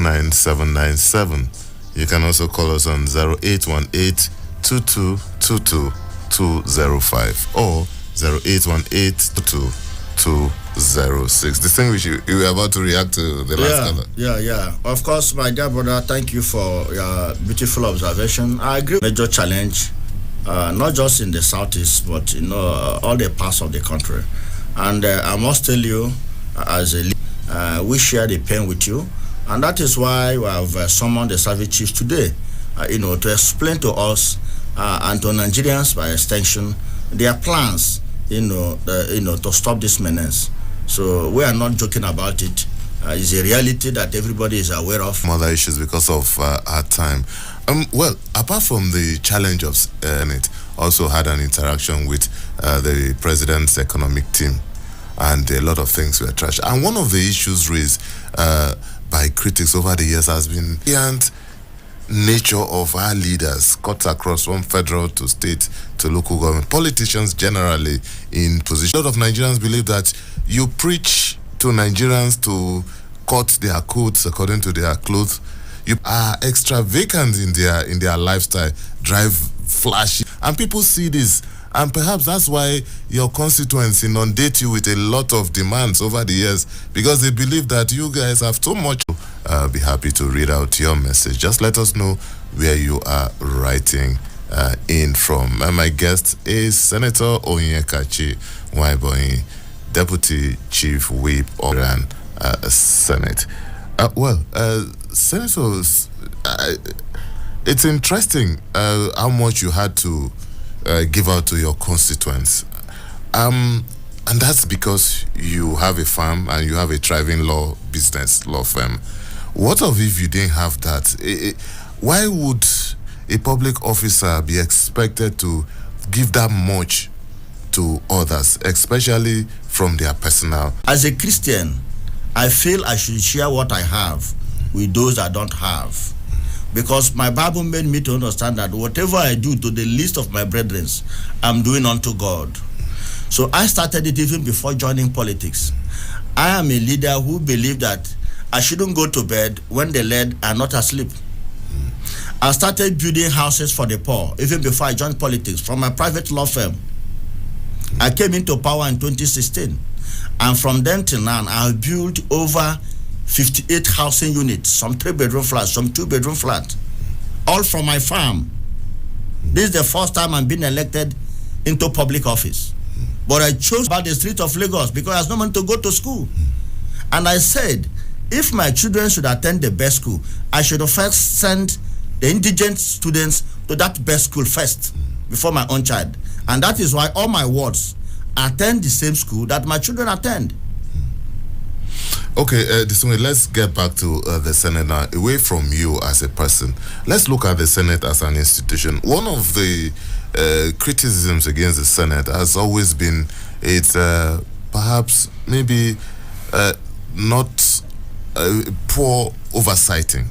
29797. You can also call us on 0818 2222 205 or 0818 206. Distinguished, you were about to react to the last caller. Yeah. Of course, my dear brother, thank you for your beautiful observation. I agree. Major challenge, not just in the southeast, but all the parts of the country. And I must tell you, as a leader, we share the pain with you, and that is why we have summoned the service chiefs today, to explain to us and to Nigerians by extension their plans, to stop this menace. So we are not joking about it. It's a reality that everybody is aware of. Other issues because of our time. Well, apart from the challenge of it, also had an interaction with the president's economic team, and a lot of things were trashed. And one of the issues raised by critics over the years has been the nature of our leaders, cuts across from federal to state to local government. Politicians generally in position. A lot of Nigerians believe that you preach to Nigerians to cut their coats according to their clothes. You are extravagant in their lifestyle, drive flashy, and people see this. And perhaps that's why your constituents inundate you with a lot of demands over the years, because they believe that you guys have so much. Be happy to read out your message. Just let us know where you are writing in from. And my guest is Senator Onyekachi Nwaiboyi, Deputy Chief Whip of the Senate. Senators, it's interesting how much you had to give out to your constituents. And that's because you have a farm and you have a thriving law firm. What if you didn't have that? Why would a public officer be expected to give that much to others, especially from their personal? As a Christian, I feel I should share what I have with those I don't have. Because my Bible made me to understand that whatever I do to the least of my brethren, I'm doing unto God. So I started it even before joining politics. I am a leader who believes that I shouldn't go to bed when the led are not asleep. I started building houses for the poor even before I joined politics from my private law firm. I came into power in 2016. And from then till now, I have built over 58 housing units, some 3-bedroom flats, some 2-bedroom flats, all from my farm. This is the first time I'm being elected into public office. But I chose about the street of Lagos because I was no man to go to school. And I said, if my children should attend the best school, I should first send the indigent students to that best school first before my own child. And that is why all my wards attend the same school that my children attend. Okay, let's get back to the Senate now. Away from you as a person, let's look at the Senate as an institution. One of the criticisms against the Senate has always been it's perhaps maybe not poor oversighting.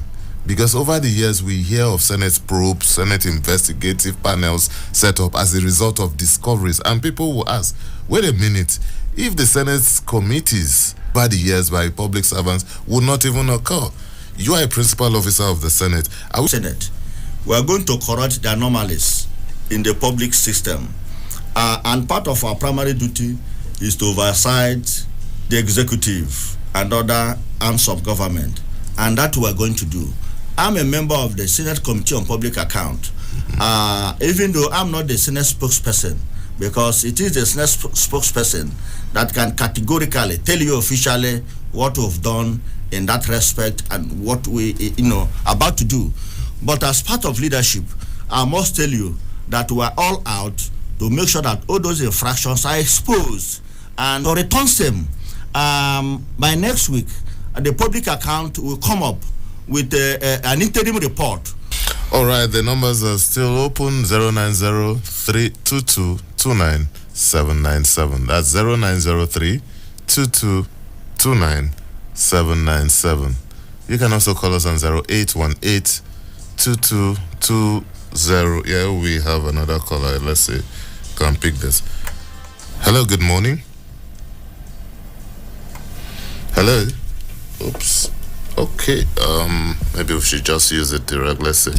Because over the years, we hear of Senate probes, Senate investigative panels set up as a result of discoveries. And people will ask, wait a minute, if the Senate's committees by the years by public servants would not even occur. You are a principal officer of the Senate. Senate, we are going to correct the anomalies in the public system. And part of our primary duty is to oversight the executive and other arms of government. And that we are going to do. I'm a member of the Senate Committee on Public Account. Even though I'm not the Senate spokesperson, because it is the Senate spokesperson that can categorically tell you officially what we've done in that respect and what we about to do. But as part of leadership, I must tell you that we are all out to make sure that all those infractions are exposed and to return them. By next week, the public account will come up with an interim report. All right, the numbers are still open. 090-322-29797. That's 0903-2229-797. You can also call us on 0818-2220. Yeah, we have another caller. Let's see. Can pick this. Hello, good morning. Hello. Oops. Okay, maybe we should just use it direct. Let's see.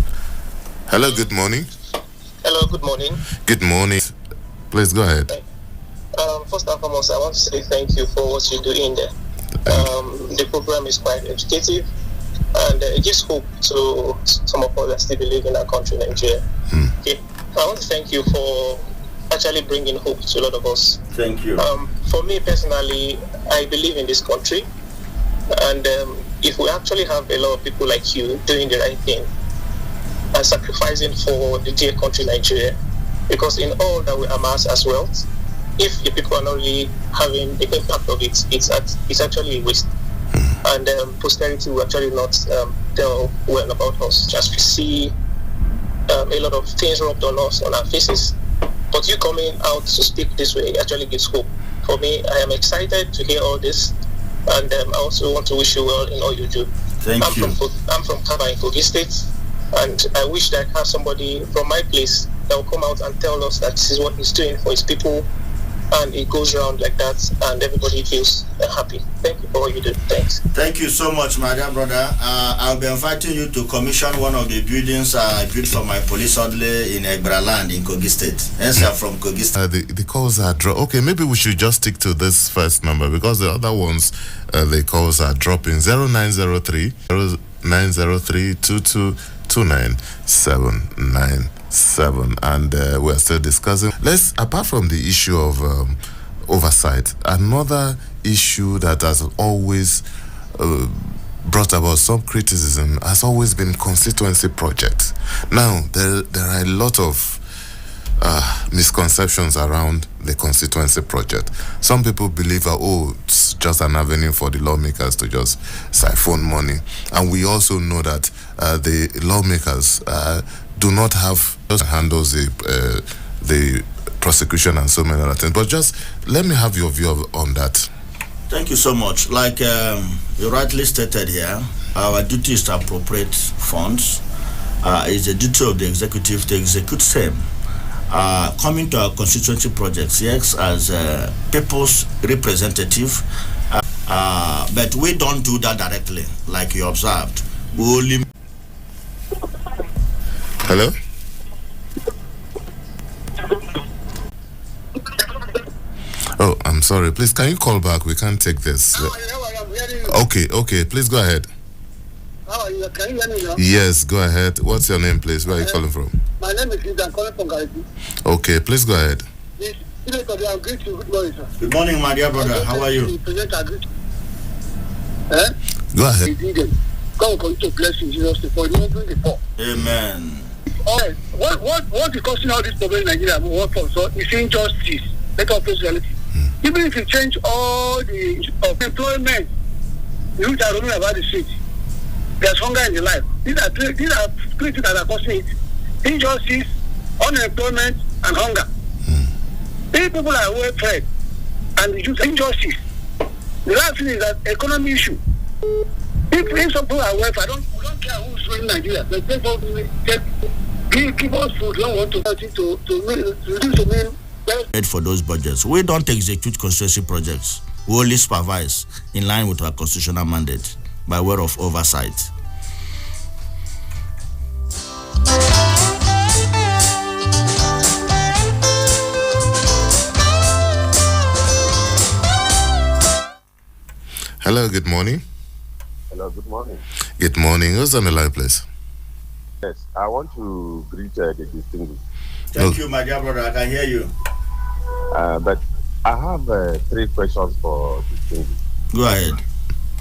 Hello, good morning. Hello, good morning. Good morning. Please go ahead. First and foremost, I want to say thank you for what you're doing there. The program is quite educative, and it gives hope to some of us that still believe in our country, Nigeria. Okay. I want to thank you for actually bringing hope to a lot of us. Thank you. For me personally, I believe in this country, and if we actually have a lot of people like you doing the right thing and sacrificing for the dear country Nigeria, because in all that we amass as wealth, if the people are not really having the impact of it, it's actually a waste. And posterity will actually not tell well about us. Just we see a lot of things rubbed on us, on our faces. But you coming out to speak this way actually gives hope. For me, I am excited to hear all this, and I also want to wish you well in all you do. Thank you. I'm from Kaba in Kogi State, and I wish that I have somebody from my place that will come out and tell us that this is what he's doing for his people, and it goes around like that, and everybody feels happy. Thank you for what you do. Thanks. Thank you so much, my dear brother. I'll be inviting you to commission one of the buildings I built for my police orderly in Egbraland in Kogi State. Hence, I'm from Kogi State. The calls are okay, maybe we should just stick to this first number, because the other ones, the calls are dropping. 0903 0903 797, and we're still discussing. Apart from the issue of oversight, another issue that has always brought about some criticism has always been constituency projects. Now there are a lot of misconceptions around the constituency project. Some people believe it's just an avenue for the lawmakers to just siphon money, and we also know that the lawmakers do not have handles the prosecution and so many other things. But just let me have your view on that. Thank you so much. Like you rightly stated here, our duty is to appropriate funds. It's the duty of the executive to execute same. Coming to our constituency projects, yes, as people's representative, but we don't do that directly, like you observed. We only. Hello? Oh, I'm sorry. Please, can you call back? We can't take this. Okay. Please go ahead. How are you? Can you hear me now? Yes, go ahead. What's your name, please? Where are you calling from? My name is Lisa. I'm calling from Gariki. Okay, please go ahead. Good morning, sir. Good morning, my dear brother. How are you? Go ahead. God will continue to bless you in Jesus' name for remembering the poor. Amen. All right. What is causing all this problem in Nigeria? What for? So it's injustice. Let us face reality. Even if you change all the employment, you are roaming about the street. There's hunger in the life. These are three things that are causing it: injustice, unemployment, and hunger. If people are well fed and you use injustice, the last thing is that economy issue. If some people are well fed, we don't care who's running Nigeria. But people give us food. We don't want to mean. For those budgets, we don't execute constituency projects. We only supervise in line with our constitutional mandate by way of oversight. Hello, good morning. Hello, good morning. Good morning. Who's on the line, please? Yes, I want to greet the distinguished. Thank you, my dear brother. I can hear you. But I have 3 questions for distinguished. Go ahead.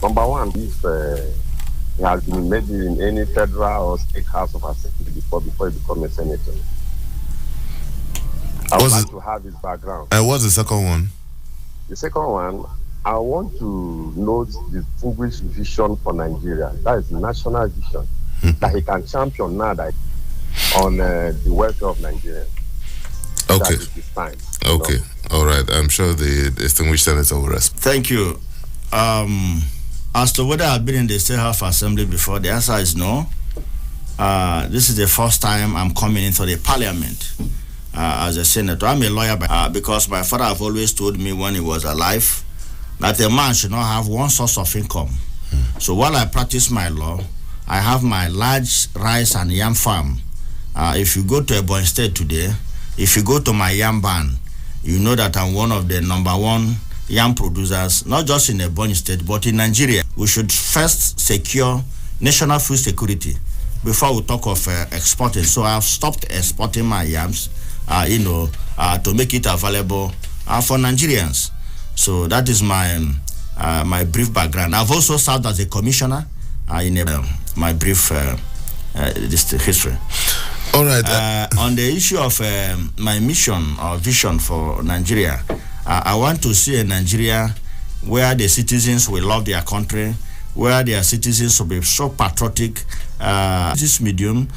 Number one, if he has been maybe in any federal or state house of assembly before he become a senator. I would like to have his background. What's the second one? The second one, I want to note the distinguished vision for Nigeria. That is the national vision that he can champion now that on the welfare of Nigerians. Okay. That is time, okay. All right. I'm sure the distinguished senator will respond. Thank you. As to whether I've been in the State House Assembly before, the answer is no. This is the first time I'm coming into the parliament as a senator. I'm a lawyer because my father have always told me when he was alive that a man should not have one source of income So while I practice my law, I have my large rice and yam farm. If you go to Ebonyi State today, if you go to my yam barn, you know that I'm one of the #1 yam producers, not just in Ebonyi State, but in Nigeria. We should first secure national food security before we talk of exporting. So I've stopped exporting my yams, to make it available for Nigerians. So that is my my brief background. I've also served as a commissioner in my brief history. All right. On the issue of my mission or vision for Nigeria, I want to see a Nigeria where the citizens will love their country, where their citizens will be so patriotic. This medium